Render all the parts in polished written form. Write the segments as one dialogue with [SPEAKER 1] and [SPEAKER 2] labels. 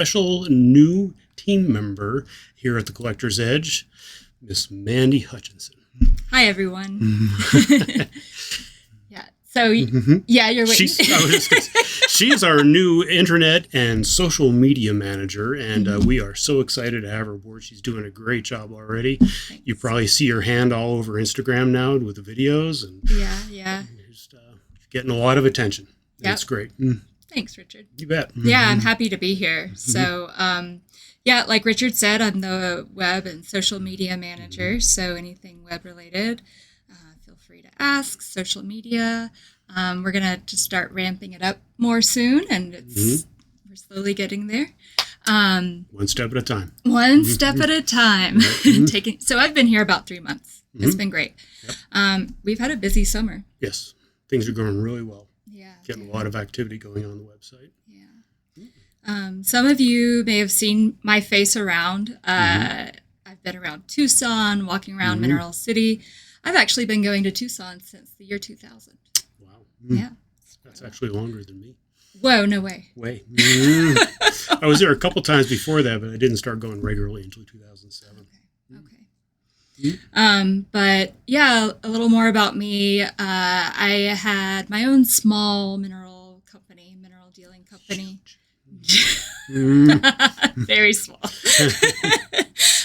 [SPEAKER 1] special new team member here at the Collector's Edge, Miss Mandy Hutchinson.
[SPEAKER 2] Hi, everyone. You're waiting.
[SPEAKER 1] She's our new internet and social media manager, and we are so excited to have her aboard. She's doing a great job already.
[SPEAKER 2] Thanks.
[SPEAKER 1] You probably see her hand all over Instagram now with the videos, and just getting a lot of attention.
[SPEAKER 2] Yep.
[SPEAKER 1] It's great.
[SPEAKER 2] Thanks, Richard.
[SPEAKER 1] You bet.
[SPEAKER 2] Yeah, I'm happy to be here. So, like Richard said, I'm the web and social media manager. So anything web related, feel free to ask. Social media. We're going to just start ramping it up more soon, and we're slowly getting there.
[SPEAKER 1] One step at a time.
[SPEAKER 2] One step at a time. So I've been here about 3 months. It's been great.
[SPEAKER 1] Yep.
[SPEAKER 2] We've had a busy summer.
[SPEAKER 1] Yes. Things are going really well.
[SPEAKER 2] Yeah.
[SPEAKER 1] Getting a lot of activity going on the website.
[SPEAKER 2] Yeah. Some of you may have seen my face around. I've been around Tucson, walking around Mineral City. I've actually been going to Tucson since the year 2000.
[SPEAKER 1] Wow.
[SPEAKER 2] Yeah.
[SPEAKER 1] That's actually longer than me.
[SPEAKER 2] Whoa, no way.
[SPEAKER 1] I was there a couple times before that, but I didn't start going regularly until 2007.
[SPEAKER 2] Okay. But yeah, a little more about me. I had my own small mineral dealing company. Very small.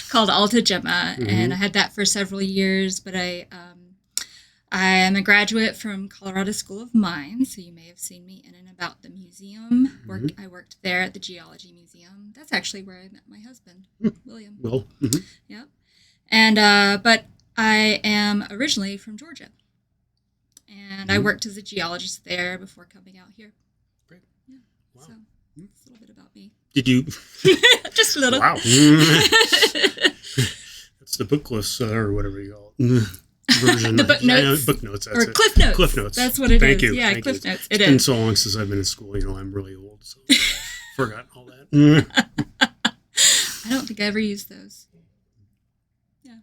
[SPEAKER 2] Called Alta Gemma, and I had that for several years, but I am a graduate from Colorado School of Mines, so you may have seen me in and about the museum. I worked there at the Geology Museum. That's actually where I met my husband, William.
[SPEAKER 1] Will.
[SPEAKER 2] Yep. And but I am originally from Georgia, and I worked as a geologist there before coming out here.
[SPEAKER 1] Great.
[SPEAKER 2] Yeah. Wow. So that's a little bit about me.
[SPEAKER 1] Did you?
[SPEAKER 2] Just a little.
[SPEAKER 1] Wow. That's the book lists or whatever you call it. Version.
[SPEAKER 2] The book notes.
[SPEAKER 1] Book notes. That's
[SPEAKER 2] or
[SPEAKER 1] it.
[SPEAKER 2] Cliff Notes.
[SPEAKER 1] Cliff Notes.
[SPEAKER 2] That's what it is.
[SPEAKER 1] Thank you.
[SPEAKER 2] Yeah,
[SPEAKER 1] Thank
[SPEAKER 2] Cliff
[SPEAKER 1] you.
[SPEAKER 2] Notes.
[SPEAKER 1] It's been so long since I've been in school. I'm really old, so forgotten all that.
[SPEAKER 2] I don't think I ever used those. Yeah.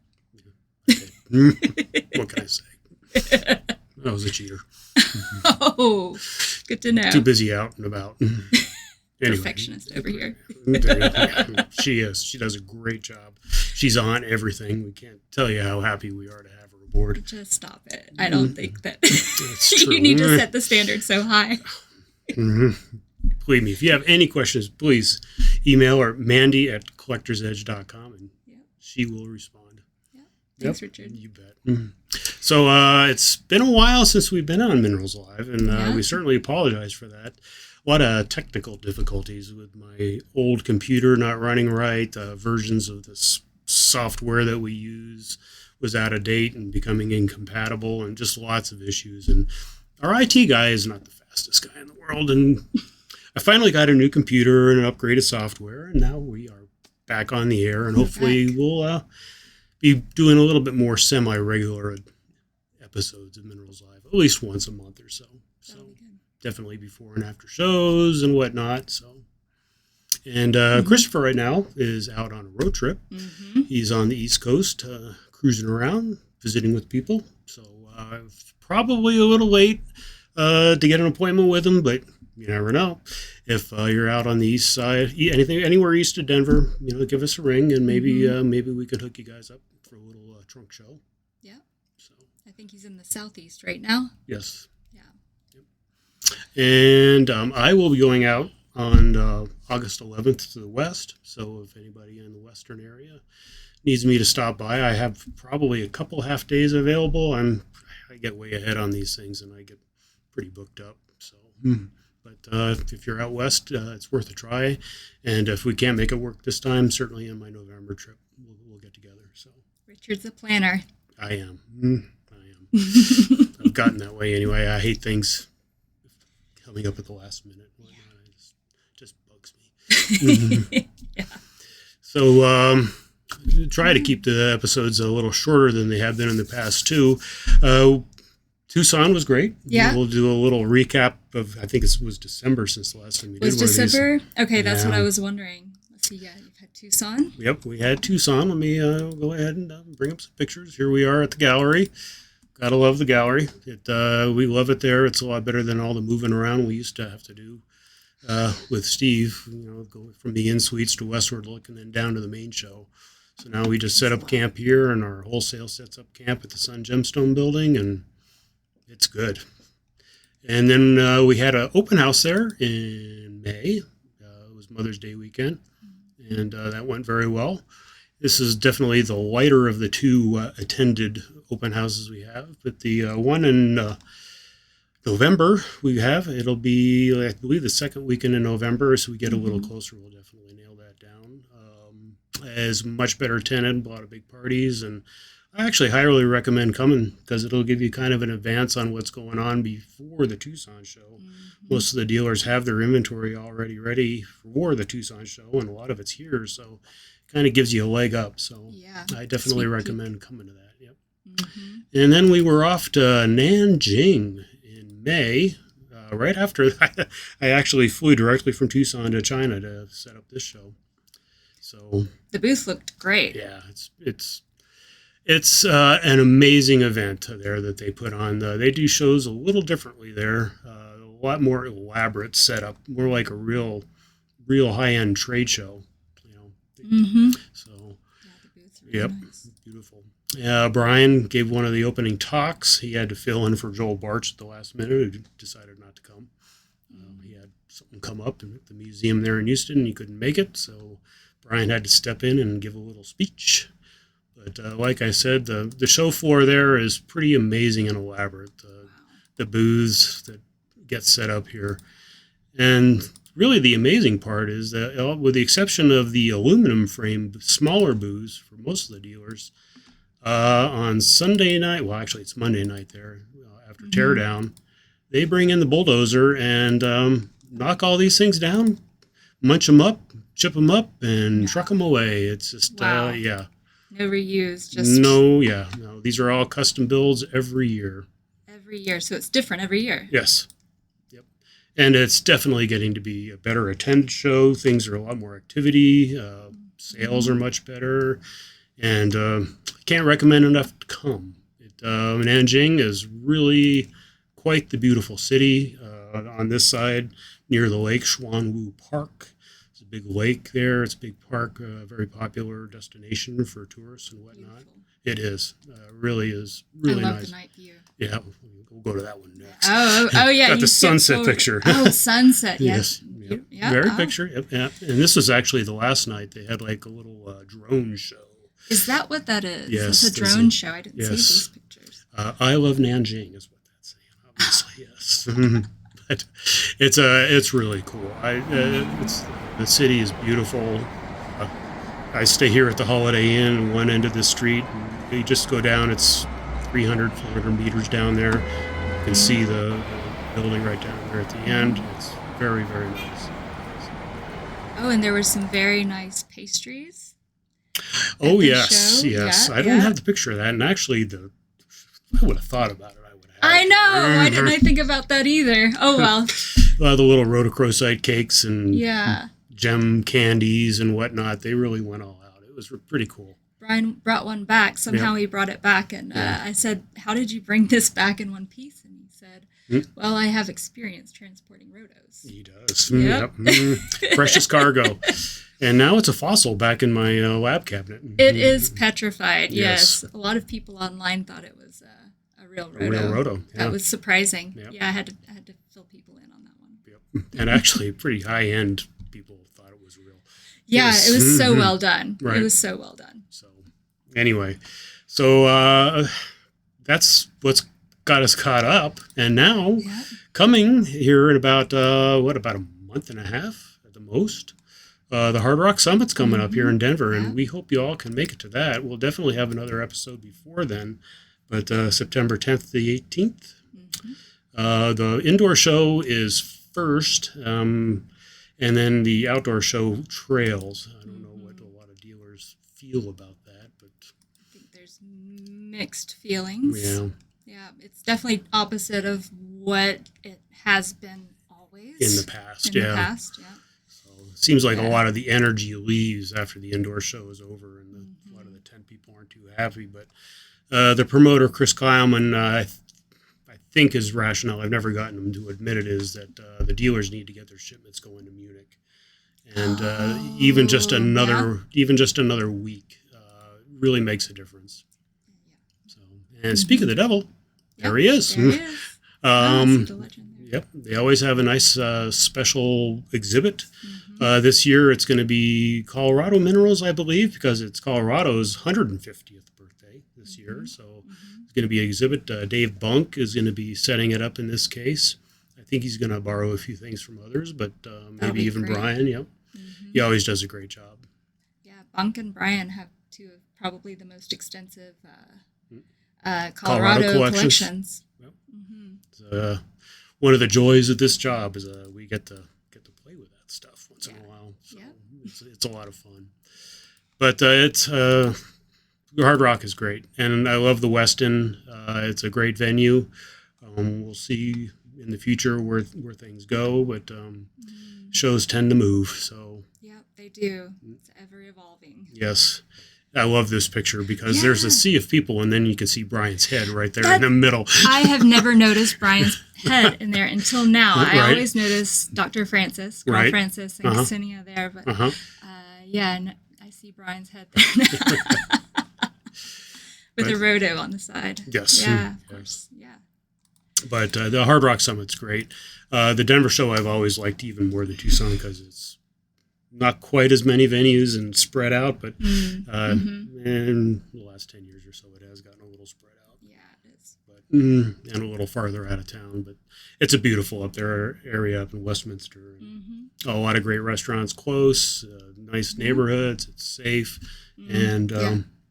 [SPEAKER 1] Okay. What can I say? I was a cheater.
[SPEAKER 2] Oh, good to know.
[SPEAKER 1] Too busy out and about. Anyway.
[SPEAKER 2] Perfectionist over here.
[SPEAKER 1] She is. She does a great job. She's on everything. We can't tell you how happy we are to have her aboard.
[SPEAKER 2] Just stop it. I don't think that
[SPEAKER 1] It's true.
[SPEAKER 2] you need to set the standard so high.
[SPEAKER 1] Believe me, if you have any questions, please email her mandy@collectorsedge.com and she will respond.
[SPEAKER 2] Yeah. Thanks, Richard.
[SPEAKER 1] You bet. So it's been a while since we've been on Minerals Live, and we certainly apologize for that. A lot of technical difficulties with my old computer not running right. Versions of this software that we use was out of date and becoming incompatible, and just lots of issues. And our IT guy is not the fastest guy in the world. And I finally got a new computer and an upgraded software, and now we are back on the air, and hopefully we'll be doing a little bit more semi-regular episodes of Minerals Live, at least once a month or so. So definitely before and after shows and whatnot. So, and Christopher right now is out on a road trip. He's on the East Coast, cruising around, visiting with people. So probably a little late to get an appointment with him, but you never know. If you're out on the east side, anywhere east of Denver, give us a ring, and maybe we could hook you guys up for a little trunk show.
[SPEAKER 2] Yeah. So I think he's in the southeast right now.
[SPEAKER 1] Yes.
[SPEAKER 2] Yeah.
[SPEAKER 1] And I will be going out on August 11th to the west. So if anybody in the western area needs me to stop by, I have probably a couple half days available. I get way ahead on these things, and I get pretty booked up. So. But if you're out west, it's worth a try. And if we can't make it work this time, certainly in my November trip, we'll get together. So
[SPEAKER 2] Richard's a planner.
[SPEAKER 1] I am. I've gotten that way anyway. I hate things coming up at the last minute. It just bugs me.
[SPEAKER 2] Yeah.
[SPEAKER 1] So try to keep the episodes a little shorter than they have been in the past, too. Tucson was great.
[SPEAKER 2] Yeah.
[SPEAKER 1] We'll do a little recap of, I think it was December since the last time we did one of these.
[SPEAKER 2] Was December? Okay, that's what I was wondering. Let's see, you've had Tucson?
[SPEAKER 1] Yep, we had Tucson. Let me go ahead and bring up some pictures. Here we are at the gallery. Gotta love the gallery. We love it there. It's a lot better than all the moving around we used to have to do with Steve, go from the in-suites to Westward Look and then down to the main show. So now we just set up camp here, and our wholesale sets up camp at the Sun Gemstone building, and it's good. And then we had an open house there in May. It was Mother's Day weekend, and that went very well. This is definitely the lighter of the two attended open houses we have, but the one in November it'll be, I believe, the second weekend in November, so we get a little closer, we'll definitely nail that down. As much better attended, a lot of big parties, and I actually highly recommend coming because it'll give you kind of an advance on what's going on before the Tucson show. Most of the dealers have their inventory already ready for the Tucson show, and a lot of it's here, so it kind of gives you a leg up. So I definitely recommend coming to that. Yep. And then we were off to Nanjing in May. Right after that, I actually flew directly from Tucson to China to set up this show. So
[SPEAKER 2] the booth looked great.
[SPEAKER 1] Yeah, it's an amazing event there that they put on. They do shows a little differently there, a lot more elaborate setup, more like a real high-end trade show. So
[SPEAKER 2] the booth's really nice.
[SPEAKER 1] Beautiful. Brian gave one of the opening talks. He had to fill in for Joel Barch at the last minute, who decided not to come. He had something come up at the museum there in Houston, and he couldn't make it, so Brian had to step in and give a little speech. But like I said, the show floor there is pretty amazing and elaborate. The booths that get set up here. And really the amazing part is that, with the exception of the aluminum frame, smaller booths for most of the dealers, on Sunday night, well, actually it's Monday night there, after teardown, they bring in the bulldozer and knock all these things down, munch them up, chip them up, and truck them away. It's just,
[SPEAKER 2] No reuse, just...
[SPEAKER 1] No. These are all custom builds every year.
[SPEAKER 2] Every year, so it's different every year.
[SPEAKER 1] Yes. Yep. And it's definitely getting to be a better attended show. Things are a lot more activity. Sales are much better. And can't recommend enough to come. Nanjing is really quite the beautiful city. On this side, near the lake, Xuanwu Park. Big lake there. It's a big park, very popular destination for tourists and whatnot.
[SPEAKER 2] Beautiful.
[SPEAKER 1] It is. Really is really nice.
[SPEAKER 2] I love the night view.
[SPEAKER 1] Yeah, we'll go to that one next.
[SPEAKER 2] Oh yeah.
[SPEAKER 1] Got the sunset picture.
[SPEAKER 2] Oh, sunset.
[SPEAKER 1] Yes. Yep. Yeah. Very picture. Yep. Yeah. And this was actually the last night. They had like a little drone show.
[SPEAKER 2] Is that what that is?
[SPEAKER 1] Yes.
[SPEAKER 2] It's a drone show. I didn't see these pictures.
[SPEAKER 1] I love Nanjing is what that's saying. Obviously, yes. But it's really cool. The city is beautiful. I stay here at the Holiday Inn, one end of the street. And you just go down. It's 300, 400 meters down there. You can see the building right down there at the end. It's very, very nice.
[SPEAKER 2] Oh, and there were some very nice pastries.
[SPEAKER 1] Oh, yes, yes. I don't have the picture of that. And actually, I would have thought about it.
[SPEAKER 2] I know. Why didn't I think about that either? Oh, well.
[SPEAKER 1] The little rhodochrosite cakes and
[SPEAKER 2] yeah.
[SPEAKER 1] gem candies and whatnot, they really went all out. It was pretty cool.
[SPEAKER 2] Brian brought one back. Somehow he brought it back. And I said, how did you bring this back in one piece? And he said, well, I have experience transporting rhodos.
[SPEAKER 1] He does. Yep. Precious cargo. And now it's a fossil back in my lab cabinet.
[SPEAKER 2] It is petrified, yes. A lot of people online thought it was a real rhodo.
[SPEAKER 1] A real rhodo, yeah.
[SPEAKER 2] That was surprising.
[SPEAKER 1] Yep.
[SPEAKER 2] Yeah, I had to fill people in on that one.
[SPEAKER 1] Yep. And actually, pretty high-end people thought it was real.
[SPEAKER 2] Yeah, it was so well done.
[SPEAKER 1] Right.
[SPEAKER 2] It was so well done.
[SPEAKER 1] So, anyway, that's what's got us caught up. And now, coming here in about a month and a half at the most, the Hard Rock Summit's coming up here in Denver, and we hope you all can make it to that. We'll definitely have another episode before then, but September 10th to the 18th. The indoor show is first, and then the outdoor show trails. I don't know what a lot of dealers feel about that, but
[SPEAKER 2] I think there's mixed feelings.
[SPEAKER 1] Yeah.
[SPEAKER 2] Yeah, it's definitely opposite of what it has been always.
[SPEAKER 1] In the past,
[SPEAKER 2] In the past, yeah.
[SPEAKER 1] So it seems like a lot of the energy leaves after the indoor show is over, and a lot of the tent people aren't too happy. But the promoter, Chris Kyleman, I think his rationale, I've never gotten him to admit it, is that the dealers need to get their shipments going to Munich. And even just another week really makes a difference. So, and speak of the devil, there he is.
[SPEAKER 2] There he is. The legend there.
[SPEAKER 1] Yep, they always have a nice special exhibit. This year it's going to be Colorado Minerals, I believe, because it's Colorado's 150th birthday this year. So it's going to be an exhibit. Dave Bunk is going to be setting it up in this case. I think he's going to borrow a few things from others, but maybe even great. Brian. Yep, he always does a great job.
[SPEAKER 2] Yeah, Bunk and Brian have two of probably the most extensive Colorado collections.
[SPEAKER 1] Yep. One of the joys of this job is we get to play with that stuff once in a while. So it's a lot of fun. But Hard Rock is great, and I love the Westin. It's a great venue. We'll see in the future where things go, but shows tend to move. So
[SPEAKER 2] they do. It's ever evolving.
[SPEAKER 1] Yes. I love this picture because there's a sea of people, and then you can see Brian's head right there in the middle.
[SPEAKER 2] I have never noticed Brian's head in there until now. I always notice Dr. Francis, Carl Francis, and Ksenia there, but and I see Brian's head there now. With a roto on the side.
[SPEAKER 1] Yes.
[SPEAKER 2] Yeah, of course. Yeah.
[SPEAKER 1] But the Hard Rock Summit's great. The Denver show I've always liked even more than Tucson because it's not quite as many venues and spread out, but in the last 10 years or so, it has gotten a little spread out.
[SPEAKER 2] Yeah, it is.
[SPEAKER 1] But, and a little farther out of town. But it's a beautiful up there area up in Westminster. A lot of great restaurants close, nice neighborhoods. It's safe, and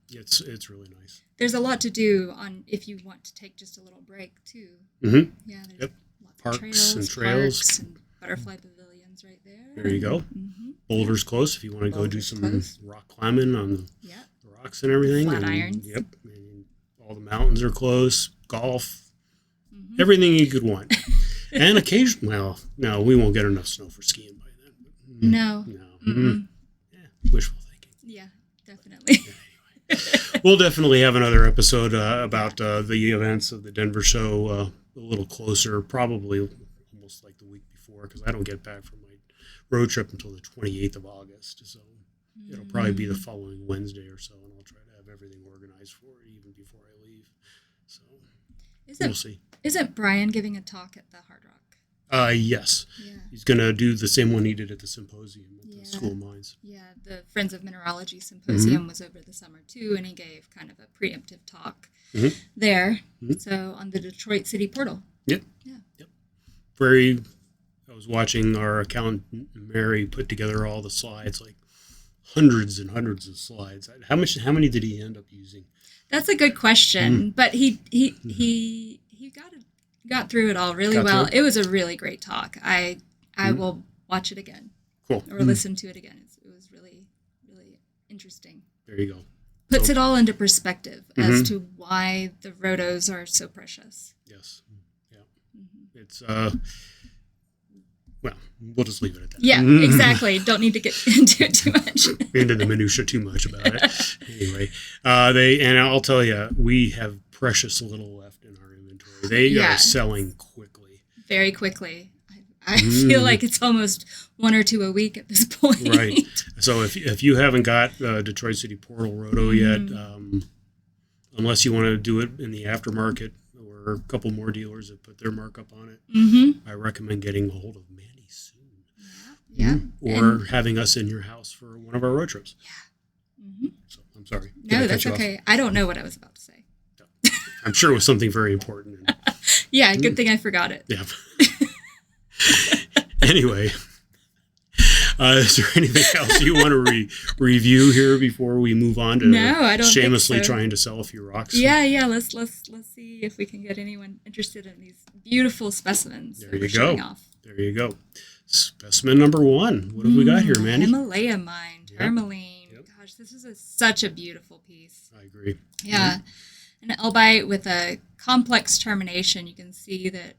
[SPEAKER 1] it's really nice.
[SPEAKER 2] There's a lot to do if you want to take just a little break too. Yeah, there's
[SPEAKER 1] parks and trails.
[SPEAKER 2] Parks and butterfly pavilions right there.
[SPEAKER 1] There you go. Boulder's close if you want to go do some rock climbing on the rocks and everything.
[SPEAKER 2] Flat irons.
[SPEAKER 1] Yep. And all the mountains are close. Golf. Everything you could want. And occasionally, no, we won't get enough snow for skiing by then.
[SPEAKER 2] No.
[SPEAKER 1] Wishful thinking.
[SPEAKER 2] Yeah, definitely.
[SPEAKER 1] We'll definitely have another episode about the events of the Denver show a little closer, probably almost like the week before, because I don't get back from my road trip until the 28th of August. So it'll probably be the following Wednesday or so, and I'll try to have everything organized for it even before I leave. So we'll see.
[SPEAKER 2] Isn't Brian giving a talk at the Hard Rock?
[SPEAKER 1] Yes.
[SPEAKER 2] Yeah.
[SPEAKER 1] He's going to do the same one he did at the symposium at the School of Mines.
[SPEAKER 2] Yeah, the Friends of Mineralogy Symposium was over the summer too, and he gave kind of a preemptive talk there. So on the Detroit City Portal.
[SPEAKER 1] Yep.
[SPEAKER 2] Yeah.
[SPEAKER 1] Yep. I was watching our accountant Mary put together all the slides, like hundreds and hundreds of slides. How many did he end up using?
[SPEAKER 2] That's a good question, but he got through it all really well. It was a really great talk. I will watch it again.
[SPEAKER 1] Cool.
[SPEAKER 2] Or listen to it again. It was really, really interesting.
[SPEAKER 1] There you go.
[SPEAKER 2] Puts it all into perspective as to why the rotos are so precious.
[SPEAKER 1] Yes. Yeah. It's well, we'll just leave it at that.
[SPEAKER 2] Yeah, exactly. Don't need to get into it too much.
[SPEAKER 1] Into the minutia too much about it. Anyway, and I'll tell you, we have precious little left in our inventory. They are selling quickly.
[SPEAKER 2] Very quickly. I feel like it's almost one or two a week at this point.
[SPEAKER 1] Right. So if you haven't got Detroit City Portal Roto yet, unless you want to do it in the aftermarket or a couple more dealers that put their markup on it, I recommend getting a hold of Mandy soon.
[SPEAKER 2] Yeah.
[SPEAKER 1] Or having us in your house for one of our road trips.
[SPEAKER 2] Yeah.
[SPEAKER 1] So I'm sorry.
[SPEAKER 2] No, that's okay. I don't know what I was about to say.
[SPEAKER 1] I'm sure it was something very important.
[SPEAKER 2] Yeah, good thing I forgot it.
[SPEAKER 1] Yeah. Anyway, is there anything else you want to review here before we move on to
[SPEAKER 2] I don't
[SPEAKER 1] shamelessly
[SPEAKER 2] think so.
[SPEAKER 1] trying to sell a few rocks?
[SPEAKER 2] Yeah. Let's see if we can get anyone interested in these beautiful specimens.
[SPEAKER 1] There you go. There you go. Specimen number 1. What have we got here, Mandy?
[SPEAKER 2] Himalaya mine, tourmaline. Yep. Gosh, this is such a beautiful piece.
[SPEAKER 1] I agree.
[SPEAKER 2] Yeah. An elbite with a complex termination. You can see that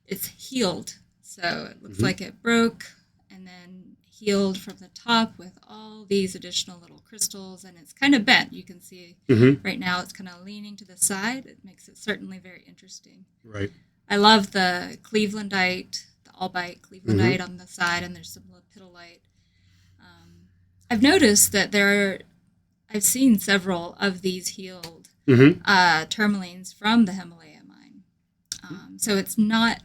[SPEAKER 2] it's healed. So it looks like it broke and then healed from the top with all these additional little crystals, and it's kind of bent. You can see right now it's kind of leaning to the side. It makes it certainly very interesting.
[SPEAKER 1] Right.
[SPEAKER 2] I love the Clevelandite, the albite Clevelandite on the side, and there's some lepidolite. I've noticed that I've seen several of these healed tourmalines from the Himalaya mine. So it's not,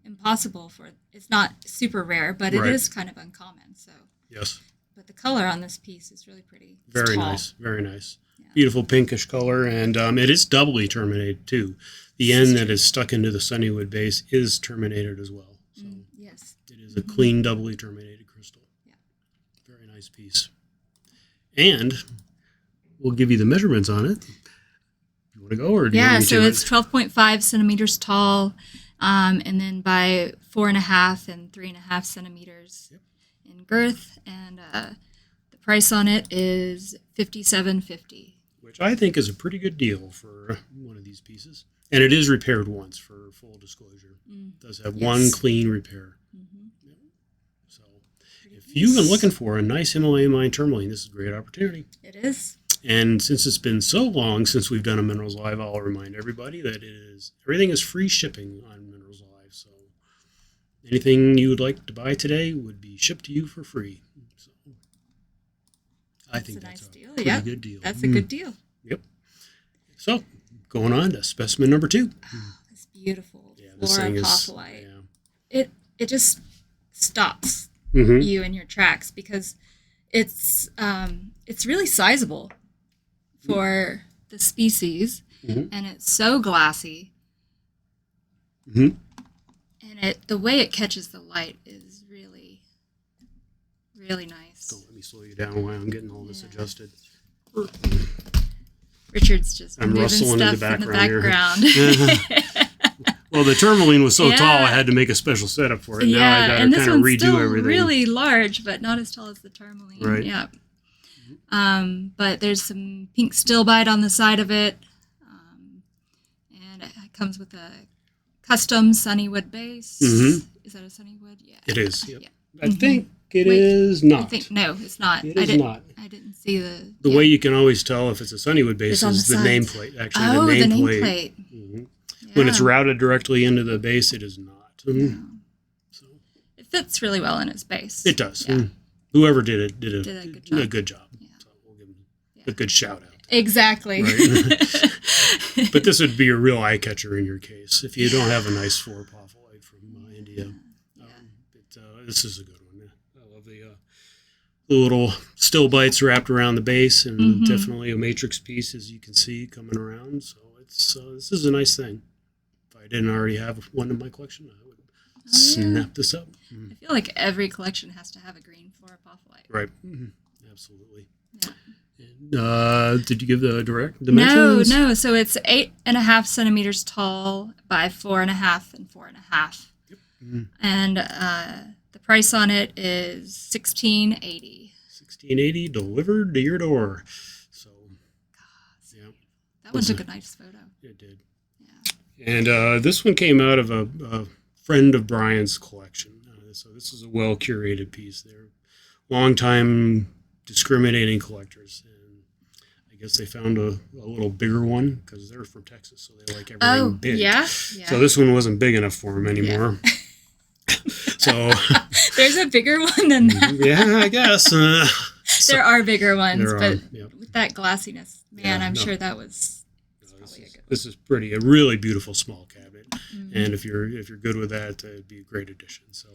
[SPEAKER 2] impossible it's not super rare, but it is kind of uncommon. So
[SPEAKER 1] yes.
[SPEAKER 2] But the color on this piece is really pretty. It's
[SPEAKER 1] very
[SPEAKER 2] tall.
[SPEAKER 1] nice, very nice. Yeah. Beautiful pinkish color, and it is doubly terminated too. The end that is stuck into the Sunnywood base is terminated as well. So
[SPEAKER 2] yes.
[SPEAKER 1] It is a clean, doubly terminated crystal.
[SPEAKER 2] Yeah.
[SPEAKER 1] Very nice piece. And we'll give you the measurements on it. You want to go, or do you want me
[SPEAKER 2] so
[SPEAKER 1] to?
[SPEAKER 2] It's 12.5 centimeters tall, and then by 4.5 and 3.5 centimeters in girth, and the price on it is $57.50.
[SPEAKER 1] Which I think is a pretty good deal for one of these pieces. And it is repaired once, for full disclosure. It does have one clean repair. Yep. So if you've been looking for a nice Himalayan mine tourmaline, this is a great opportunity.
[SPEAKER 2] It is.
[SPEAKER 1] And since it's been so long since we've done a Minerals Live, I'll remind everybody that everything is free shipping on Minerals Live. So anything you would like to buy today would be shipped to you for free. So I think that's a
[SPEAKER 2] deal.
[SPEAKER 1] pretty good deal.
[SPEAKER 2] That's a good deal.
[SPEAKER 1] Yep. So going on to specimen number 2.
[SPEAKER 2] Oh, it's beautiful.
[SPEAKER 1] Yeah, this thing is.
[SPEAKER 2] Fluorapophyllite. Yeah. It just stops you in your tracks because it's really sizable for the species, and it's so glassy. And the way it catches the light is really, really nice.
[SPEAKER 1] Don't let me slow you down while I'm getting all this adjusted.
[SPEAKER 2] Richard's just
[SPEAKER 1] I'm
[SPEAKER 2] moving
[SPEAKER 1] rustling in
[SPEAKER 2] stuff
[SPEAKER 1] the
[SPEAKER 2] in the
[SPEAKER 1] background
[SPEAKER 2] background.
[SPEAKER 1] Well, the tourmaline was so tall, I had to make a special setup for it. Now I got to
[SPEAKER 2] and this
[SPEAKER 1] kind of
[SPEAKER 2] one's
[SPEAKER 1] redo
[SPEAKER 2] still
[SPEAKER 1] everything.
[SPEAKER 2] really large, but not as tall as the tourmaline.
[SPEAKER 1] Right.
[SPEAKER 2] Yeah. But there's some pink stilbite on the side of it, and it comes with a custom Sunnywood base. Is that a Sunnywood? Yeah.
[SPEAKER 1] It is. Yep.
[SPEAKER 2] Yeah.
[SPEAKER 1] I think it is not.
[SPEAKER 2] I think no, it's not.
[SPEAKER 1] It is not.
[SPEAKER 2] I didn't see the.
[SPEAKER 1] The way you can always tell if it's a Sunnywood base is the nameplate. Actually, the nameplate. When it's routed directly into the base, it is not.
[SPEAKER 2] No. So it fits really well in its base.
[SPEAKER 1] It does. Yeah. Whoever did it did
[SPEAKER 2] a good job.
[SPEAKER 1] Yeah. So we'll give them a good shout out.
[SPEAKER 2] Exactly.
[SPEAKER 1] Right? But this would be a real eye catcher in your case if you don't have a nice fluorapophyllite from India. This is a good one. I love the little still bites wrapped around the base, and definitely a matrix piece, as you can see, coming around. So this is a nice thing. If I didn't already have one in my collection, I would snap this up.
[SPEAKER 2] I feel like every collection has to have a green fluorapophyllite.
[SPEAKER 1] Right. Absolutely. Yeah. And, did you give the direct dimensions?
[SPEAKER 2] No. So it's 8.5 centimeters tall by 4.5 and 4.5.
[SPEAKER 1] Yep.
[SPEAKER 2] And the price on it is $16.80.
[SPEAKER 1] $16.80 delivered to your door. So, yeah.
[SPEAKER 2] That one took a nice photo.
[SPEAKER 1] It did.
[SPEAKER 2] Yeah.
[SPEAKER 1] And this one came out of a friend of Brian's collection. So this is a well-curated piece. They're long-time discriminating collectors. And I guess they found a little bigger one because they're from Texas, so they like everything big.
[SPEAKER 2] Yeah.
[SPEAKER 1] So this one wasn't big enough for them anymore. Yeah. So
[SPEAKER 2] there's a bigger one than that.
[SPEAKER 1] Yeah, I guess.
[SPEAKER 2] There are bigger ones, but
[SPEAKER 1] yep.
[SPEAKER 2] With that glassiness, man, I'm sure that was probably a good one.
[SPEAKER 1] This is a really beautiful small cabinet, and if you're good with that, it'd be a great addition. So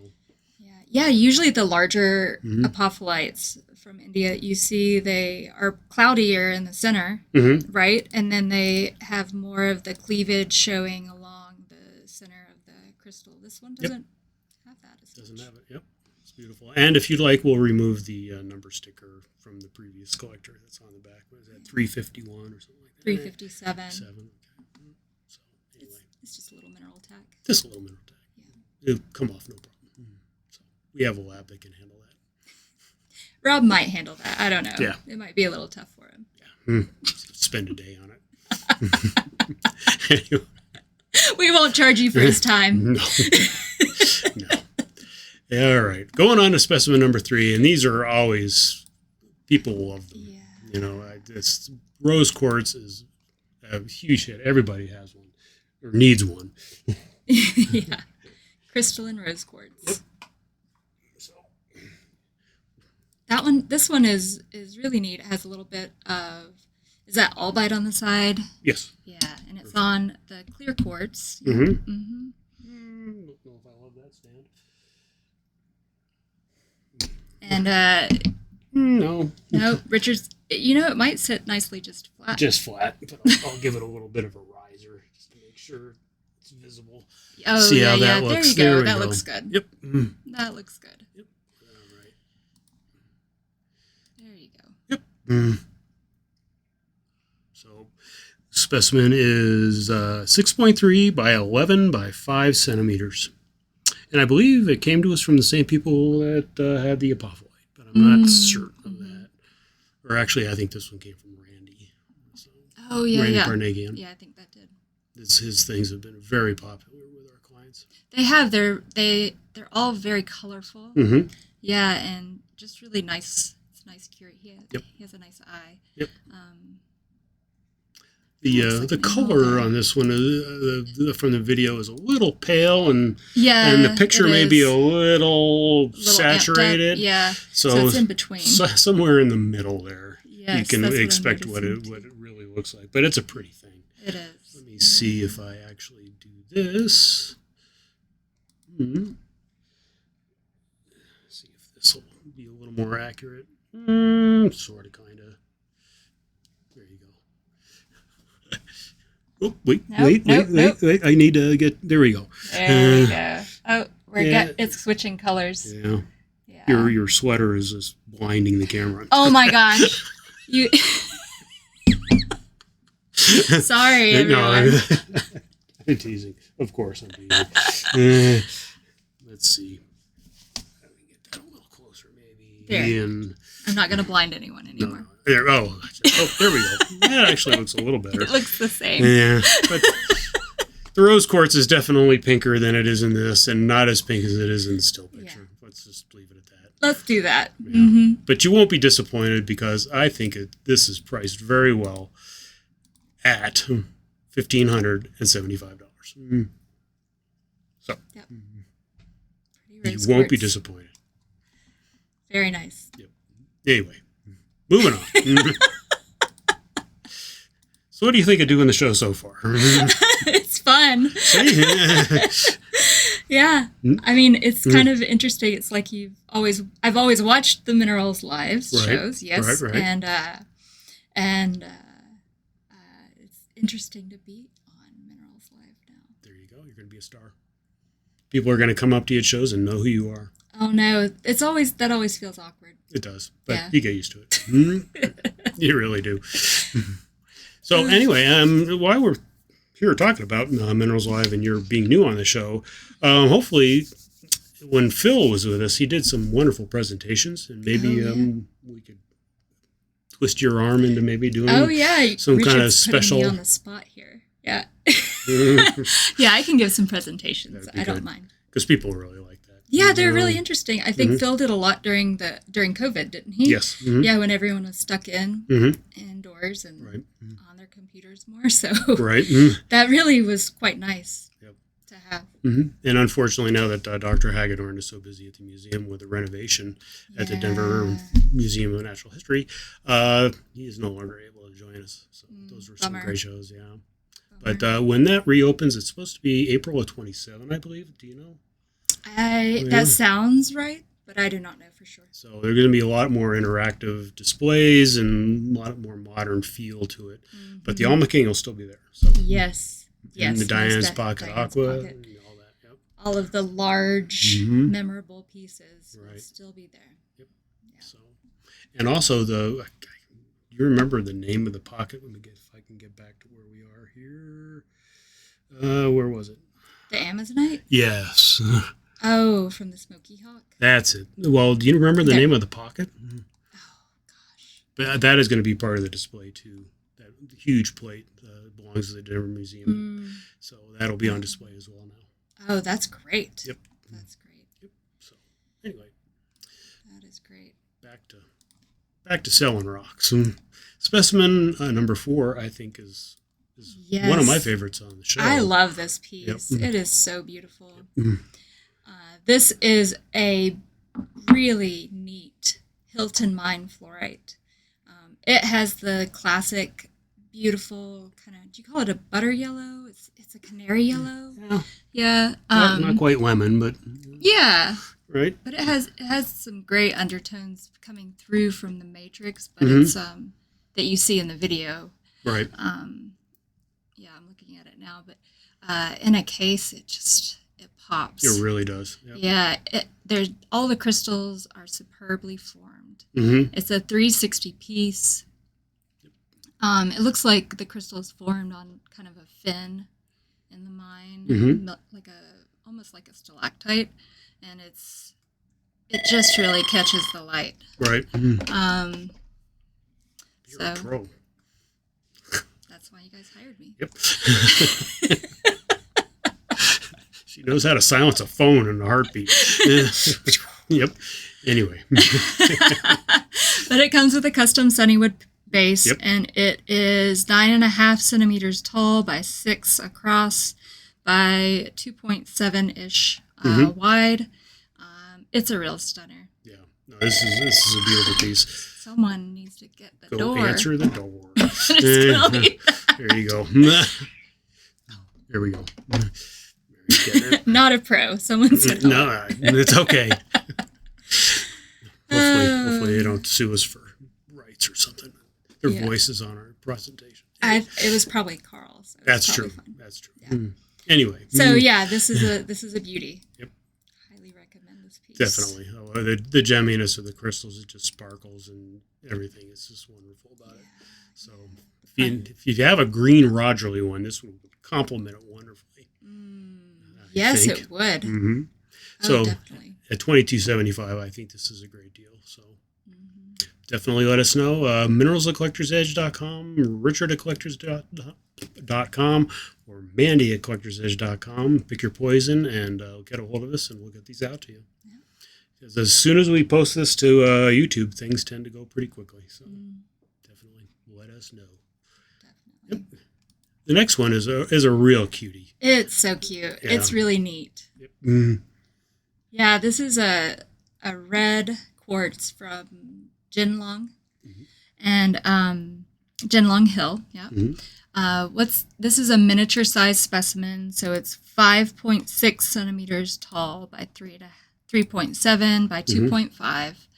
[SPEAKER 2] yeah. Usually the larger apophyllites from India, you see they are cloudier in the center, right, and then they have more of the cleavage showing along the center of the crystal. This one doesn't.
[SPEAKER 1] Doesn't have it. Yep, it's beautiful. And if you'd like, we'll remove the number sticker from the previous collector that's on the back. What is that? 351 or something like that.
[SPEAKER 2] 357.
[SPEAKER 1] Okay. So anyway,
[SPEAKER 2] it's just a little mineral tack.
[SPEAKER 1] Just a little mineral tack. Yeah, it'll come off no problem. So we have a lab that can handle that.
[SPEAKER 2] Rob might handle that. I don't know.
[SPEAKER 1] Yeah,
[SPEAKER 2] it might be a little tough for him.
[SPEAKER 1] Yeah, spend a day on it. Anyway.
[SPEAKER 2] We won't charge you for his time.
[SPEAKER 1] No. All right. Going on to specimen number 3, and these are always, people love them.
[SPEAKER 2] Yeah.
[SPEAKER 1] You know, it's rose quartz is a huge hit. Everybody has one or needs one.
[SPEAKER 2] Yeah. Crystalline rose quartz.
[SPEAKER 1] Yep. So
[SPEAKER 2] this one is really neat. It has a little bit of, is that albite on the side?
[SPEAKER 1] yes.
[SPEAKER 2] Yeah, and it's on the clear quartz.
[SPEAKER 1] Mm-hmm.
[SPEAKER 2] Mm-hmm.
[SPEAKER 1] Don't know if I love that stand.
[SPEAKER 2] And
[SPEAKER 1] no,
[SPEAKER 2] Richard's. It might sit nicely just flat.
[SPEAKER 1] just flat. But I'll give it a little bit of a riser just to make sure it's visible.
[SPEAKER 2] Oh,
[SPEAKER 1] See
[SPEAKER 2] yeah,
[SPEAKER 1] how that
[SPEAKER 2] yeah.
[SPEAKER 1] looks.
[SPEAKER 2] There you go.
[SPEAKER 1] we
[SPEAKER 2] That looks good.
[SPEAKER 1] Yep. Mm.
[SPEAKER 2] That looks good.
[SPEAKER 1] Yep. All right.
[SPEAKER 2] There you go.
[SPEAKER 1] Yep. Mm. So, specimen is 6.3 by 11 by 5 centimeters. And I believe it came to us from the same people that had the apophyllite, but I'm not certain of that. Or actually, I think this one came from Randy. So,
[SPEAKER 2] Oh, yeah,
[SPEAKER 1] Randy
[SPEAKER 2] yeah.
[SPEAKER 1] Carnagian.
[SPEAKER 2] Yeah, I think that did.
[SPEAKER 1] His things have been very popular with our clients.
[SPEAKER 2] They have. They're all very colorful.
[SPEAKER 1] Mm-hmm.
[SPEAKER 2] Yeah, and just really nice. It's a nice curate. He has a nice eye.
[SPEAKER 1] Yep.
[SPEAKER 2] Looks
[SPEAKER 1] The
[SPEAKER 2] like
[SPEAKER 1] color
[SPEAKER 2] an
[SPEAKER 1] on this one is, from the video is a little pale, and
[SPEAKER 2] and
[SPEAKER 1] the picture may be a little saturated.
[SPEAKER 2] Yeah,
[SPEAKER 1] So
[SPEAKER 2] it's in between.
[SPEAKER 1] Somewhere in the middle there,
[SPEAKER 2] Yes,
[SPEAKER 1] you can
[SPEAKER 2] that's what I'm
[SPEAKER 1] expect what
[SPEAKER 2] noticing,
[SPEAKER 1] it really looks like. But it's a pretty thing.
[SPEAKER 2] It is.
[SPEAKER 1] Let me see if I actually do this. See if this will be a little more accurate. Sort of, kind of. There you go. Oh, wait. I need to get. There we go.
[SPEAKER 2] There we go. Oh, it's switching colors.
[SPEAKER 1] Yeah.
[SPEAKER 2] Yeah.
[SPEAKER 1] Your sweater is just blinding the camera.
[SPEAKER 2] Oh my gosh. You. Sorry, everyone.
[SPEAKER 1] No, I'm teasing. Of course, I'm teasing. Let's see. Let me get that a little closer, maybe.
[SPEAKER 2] There.
[SPEAKER 1] And
[SPEAKER 2] I'm not going to blind anyone anymore.
[SPEAKER 1] there. Oh, there we go. That actually looks a little better.
[SPEAKER 2] It looks the same.
[SPEAKER 1] Yeah, but the rose quartz is definitely pinker than it is in this, and not as pink as it is in the still picture. Yeah. Let's just leave it at that.
[SPEAKER 2] Let's do that.
[SPEAKER 1] Yeah.
[SPEAKER 2] Mm-hmm.
[SPEAKER 1] But you won't be disappointed because I think this is priced very well at $1,575. So
[SPEAKER 2] yep.
[SPEAKER 1] You won't be disappointed.
[SPEAKER 2] Very nice.
[SPEAKER 1] Yep. Anyway, moving on. So what do you think of doing the show so far?
[SPEAKER 2] It's fun. Yeah. I mean, it's kind of interesting. It's like I've always watched the Minerals Live shows. Yes.
[SPEAKER 1] Right.
[SPEAKER 2] And it's interesting to be on Minerals Live now.
[SPEAKER 1] There you go. You're going to be a star. People are going to come up to you at shows and know who you are.
[SPEAKER 2] Oh no, that always feels awkward.
[SPEAKER 1] It does, but you get used to it. You really do. So anyway, while we're here talking about Minerals Live and you're being new on the show, hopefully when Phil was with us, he did some wonderful presentations, and maybe we could twist your arm into maybe doing some
[SPEAKER 2] Richard's
[SPEAKER 1] kind of special.
[SPEAKER 2] Putting me on the spot here. Yeah. Yeah, I can give some presentations. I don't mind.
[SPEAKER 1] Because people really like that.
[SPEAKER 2] Yeah, they're really interesting. I think Phil did a lot during COVID, didn't he?
[SPEAKER 1] Yes. Mm-hmm.
[SPEAKER 2] Yeah, when everyone was stuck indoors and on their computers more. So that really was quite nice to have.
[SPEAKER 1] Mm-hmm. And unfortunately, now that Dr. Hagedorn is so busy at the museum with the renovation at the Denver Museum of Natural History, he is no longer able to join us. So those were some great shows, But when that reopens, it's supposed to be April of 27, I believe. Do you know?
[SPEAKER 2] That sounds right, but I do not know for sure.
[SPEAKER 1] So there are going to be a lot more interactive displays and a lot more modern feel to it. Mm-hmm. But the Alma King will still be there. So.
[SPEAKER 2] Yes.
[SPEAKER 1] And the Diana's Pocket Aqua and all that. Yep.
[SPEAKER 2] All of the large, memorable pieces will still be there.
[SPEAKER 1] Yep. Yeah. So, and also you remember the name of the pocket? Let me get if I can get back to where we are here. Where was it?
[SPEAKER 2] The Amazonite?
[SPEAKER 1] Yes.
[SPEAKER 2] Oh, from the Smoky Hawk?
[SPEAKER 1] That's it. Well, do you remember the name of the pocket?
[SPEAKER 2] Oh, gosh.
[SPEAKER 1] But that is going to be part of the display, too. That huge plate belongs to the Denver Museum. So that'll be on display as well now.
[SPEAKER 2] Oh, that's great.
[SPEAKER 1] Yep.
[SPEAKER 2] That's great.
[SPEAKER 1] Yep. So. Anyway,
[SPEAKER 2] That is great.
[SPEAKER 1] Back to selling rocks. Specimen number 4, I think, is
[SPEAKER 2] Yes.
[SPEAKER 1] one of my favorites on the show.
[SPEAKER 2] I love this piece.
[SPEAKER 1] Yep.
[SPEAKER 2] It is so beautiful.
[SPEAKER 1] Yep.
[SPEAKER 2] This is a really neat Hilton mine fluorite. It has the classic, beautiful kind of, do you call it a butter yellow? It's a canary yellow. Yeah.
[SPEAKER 1] Not quite lemon, but
[SPEAKER 2] yeah.
[SPEAKER 1] Right.
[SPEAKER 2] But it has some great undertones coming through from the matrix, but it's that you see in the video.
[SPEAKER 1] Right.
[SPEAKER 2] Yeah, I'm looking at it now, but in a case, it pops.
[SPEAKER 1] It really does. Yep.
[SPEAKER 2] Yeah, all the crystals are superbly formed.
[SPEAKER 1] Mm-hmm.
[SPEAKER 2] It's a 360 piece. It looks like the crystal is formed on kind of a fin in the mine, almost like a stalactite, and it just really catches the light.
[SPEAKER 1] Right. Mm-hmm. You're a pro.
[SPEAKER 2] That's why you guys hired me.
[SPEAKER 1] Yep. She knows how to silence a phone in a heartbeat. Yep. Anyway.
[SPEAKER 2] But it comes with a custom Sunnywood base, and it is 9.5 centimeters tall by 6 across by 2.7-ish wide. It's a real stunner.
[SPEAKER 1] Yeah. No, this is a beautiful piece.
[SPEAKER 2] Someone needs to get the door.
[SPEAKER 1] Go answer the door. There you go. There we go.
[SPEAKER 2] Not a pro. Someone said
[SPEAKER 1] no, it's okay. Hopefully they don't sue us for rights or something. Their voices on our presentation.
[SPEAKER 2] It was probably Carl. So
[SPEAKER 1] That's true.
[SPEAKER 2] Fun.
[SPEAKER 1] That's true. Yeah. Anyway.
[SPEAKER 2] So this is a beauty.
[SPEAKER 1] Yep.
[SPEAKER 2] Highly recommend this piece.
[SPEAKER 1] Definitely. The gemminess of the crystals, it just sparkles and everything. It's just wonderful about it. So if you have a green Rogerly one, this would complement it wonderfully.
[SPEAKER 2] Yes, it would.
[SPEAKER 1] Mm-hmm.
[SPEAKER 2] So definitely.
[SPEAKER 1] At $22.75, I think this is a great deal. So definitely let us know. Minerals@collectorsedge.com, Richard@collectorsedge.com, or Mandy@collectorsedge.com. Pick your poison and get a hold of us, and we'll get these out to you. Yeah. Because as soon as we post this to YouTube, things tend to go pretty quickly. So definitely let us know. Definitely. Yep. The next one is a real cutie.
[SPEAKER 2] It's so cute. Yeah. It's really neat.
[SPEAKER 1] Yep. Mm.
[SPEAKER 2] Yeah, this is a red quartz from Jinlong, and Jinlong Hill. Yeah. This is a miniature size specimen, so it's 5.6 centimeters tall by 3.7 by 2.5,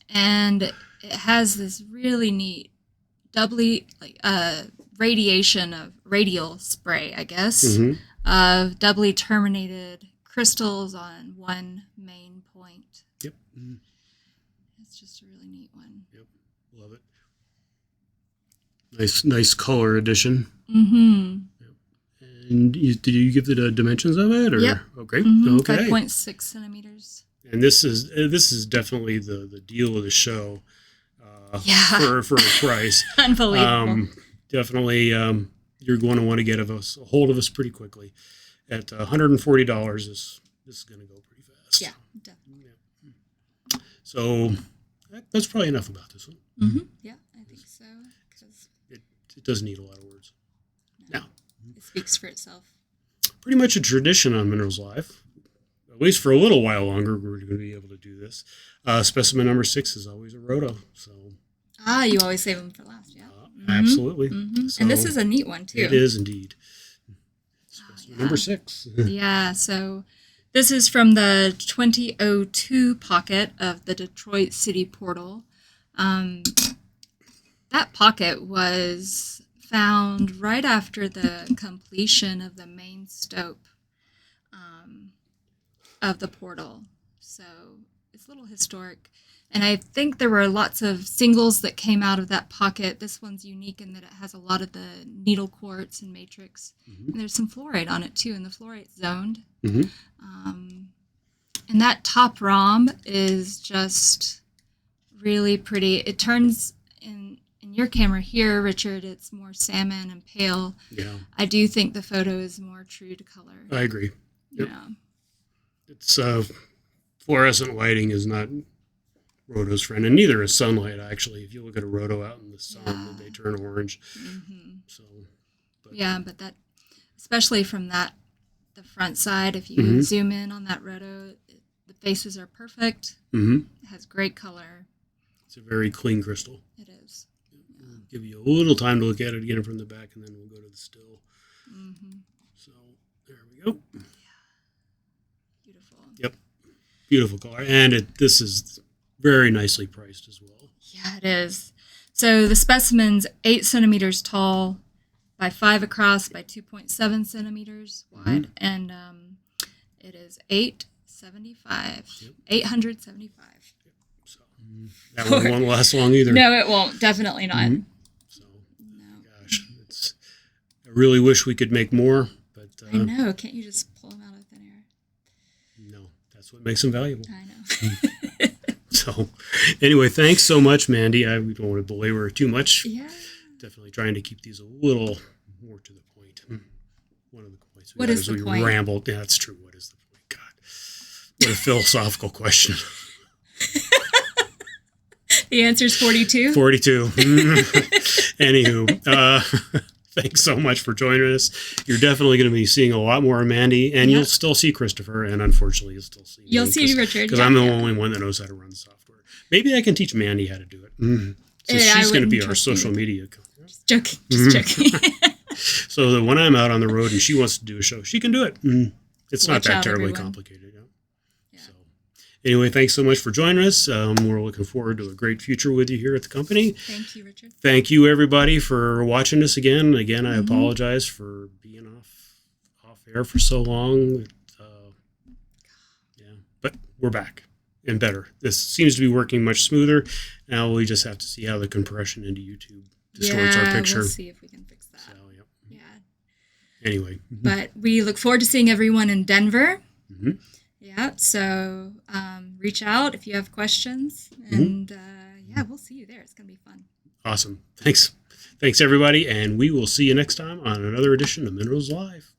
[SPEAKER 2] and it has this really neat radial spray, I guess, of doubly terminated crystals on one main point.
[SPEAKER 1] Yep.
[SPEAKER 2] It's just a really neat one.
[SPEAKER 1] Yep. Love it. Nice color addition.
[SPEAKER 2] Mm-hmm.
[SPEAKER 1] Yep. And did you give the dimensions of it? Or?
[SPEAKER 2] Yep.
[SPEAKER 1] Okay.
[SPEAKER 2] Mm-hmm.
[SPEAKER 1] Okay.
[SPEAKER 2] 5.6 centimeters.
[SPEAKER 1] And this is definitely the deal of the show. For a price.
[SPEAKER 2] Unbelievable.
[SPEAKER 1] Definitely, you're going to want to get a hold of us pretty quickly. At $140, this is going to go pretty fast.
[SPEAKER 2] Yeah, definitely.
[SPEAKER 1] Yeah. So that's probably enough about this one.
[SPEAKER 2] Mm-hmm. Yeah, I think so. Cause
[SPEAKER 1] it doesn't need a lot of words. No.
[SPEAKER 2] It speaks for itself.
[SPEAKER 1] Pretty much a tradition on Minerals Live. At least for a little while longer, we're going to be able to do this. Specimen number 6 is always a roto. So.
[SPEAKER 2] You always save them for last, yeah.
[SPEAKER 1] Absolutely.
[SPEAKER 2] Mm-hmm.
[SPEAKER 1] So,
[SPEAKER 2] and this is a neat one, too.
[SPEAKER 1] It is indeed. Specimen number 6.
[SPEAKER 2] Yeah, so this is from the 2002 pocket of the Detroit City Portal. That pocket was found right after the completion of the main stope of the portal. So it's a little historic. And I think there were lots of singles that came out of that pocket. This one's unique in that it has a lot of the needle quartz and matrix. And there's some fluorite on it, too, and the fluorite's zoned. And that top rhomb is just really pretty. It turns, in your camera here, Richard, it's more salmon and pale.
[SPEAKER 1] Yeah.
[SPEAKER 2] I do think the photo is more true to color.
[SPEAKER 1] I agree. Yep.
[SPEAKER 2] Yeah.
[SPEAKER 1] It's fluorescent lighting is not roto's friend, and neither is sunlight. Actually, if you look at a roto out in the sun, they turn orange.
[SPEAKER 2] Mm-hmm.
[SPEAKER 1] So,
[SPEAKER 2] but that, especially from the front side, if you zoom in on that roto, the faces are perfect. It has great color.
[SPEAKER 1] It's a very clean crystal.
[SPEAKER 2] It is.
[SPEAKER 1] We'll give you a little time to look at it again from the back, and then we'll go to the still. So there we go.
[SPEAKER 2] Yeah. Beautiful.
[SPEAKER 1] Yep. Beautiful color. And this is very nicely priced as well.
[SPEAKER 2] Yeah, it is. So the specimen's 8 centimeters tall by 5 across by 2.7 centimeters wide. And it is $875.
[SPEAKER 1] Yep.
[SPEAKER 2] $875.
[SPEAKER 1] Yep. So that one won't last long either.
[SPEAKER 2] No, it won't. Definitely not.
[SPEAKER 1] So, gosh, I really wish we could make more. But
[SPEAKER 2] I know. Can't you just pull them out of thin air?
[SPEAKER 1] No, that's what makes them valuable.
[SPEAKER 2] I know.
[SPEAKER 1] So, anyway, thanks so much, Mandy. We don't want to belabor it too much.
[SPEAKER 2] Yeah.
[SPEAKER 1] Definitely trying to keep these a little more to the point. One of the points
[SPEAKER 2] what is the point?
[SPEAKER 1] Rambled. Yeah, that's true. What is the point? God, what a philosophical question.
[SPEAKER 2] The answer is 42.
[SPEAKER 1] 42. Anywho, thanks so much for joining us. You're definitely going to be seeing a lot more of Mandy, and you'll still see Christopher, and unfortunately, you'll still see me.
[SPEAKER 2] You'll see Richard.
[SPEAKER 1] Because I'm the only one that knows how to run the software. Maybe I can teach Mandy how to do it. Since she's going to be our social media.
[SPEAKER 2] Just joking. Just joking.
[SPEAKER 1] So that when I'm out on the road and she wants to do a show, she can do it. It's not that terribly complicated. So, anyway, thanks so much for joining us. We're looking forward to a great future with you here at the company.
[SPEAKER 2] Thank you, Richard.
[SPEAKER 1] Thank you, everybody, for watching us again. Again, I apologize for being off air for so long. But we're back and better. This seems to be working much smoother. Now we just have to see how the compression into YouTube distorts our picture.
[SPEAKER 2] We'll see if we can fix that.
[SPEAKER 1] So,
[SPEAKER 2] Yeah.
[SPEAKER 1] Anyway.
[SPEAKER 2] But we look forward to seeing everyone in Denver. Yeah, so reach out if you have questions. And we'll see you there. It's going to be fun.
[SPEAKER 1] Awesome. Thanks. Thanks, everybody. And we will see you next time on another edition of Minerals Live.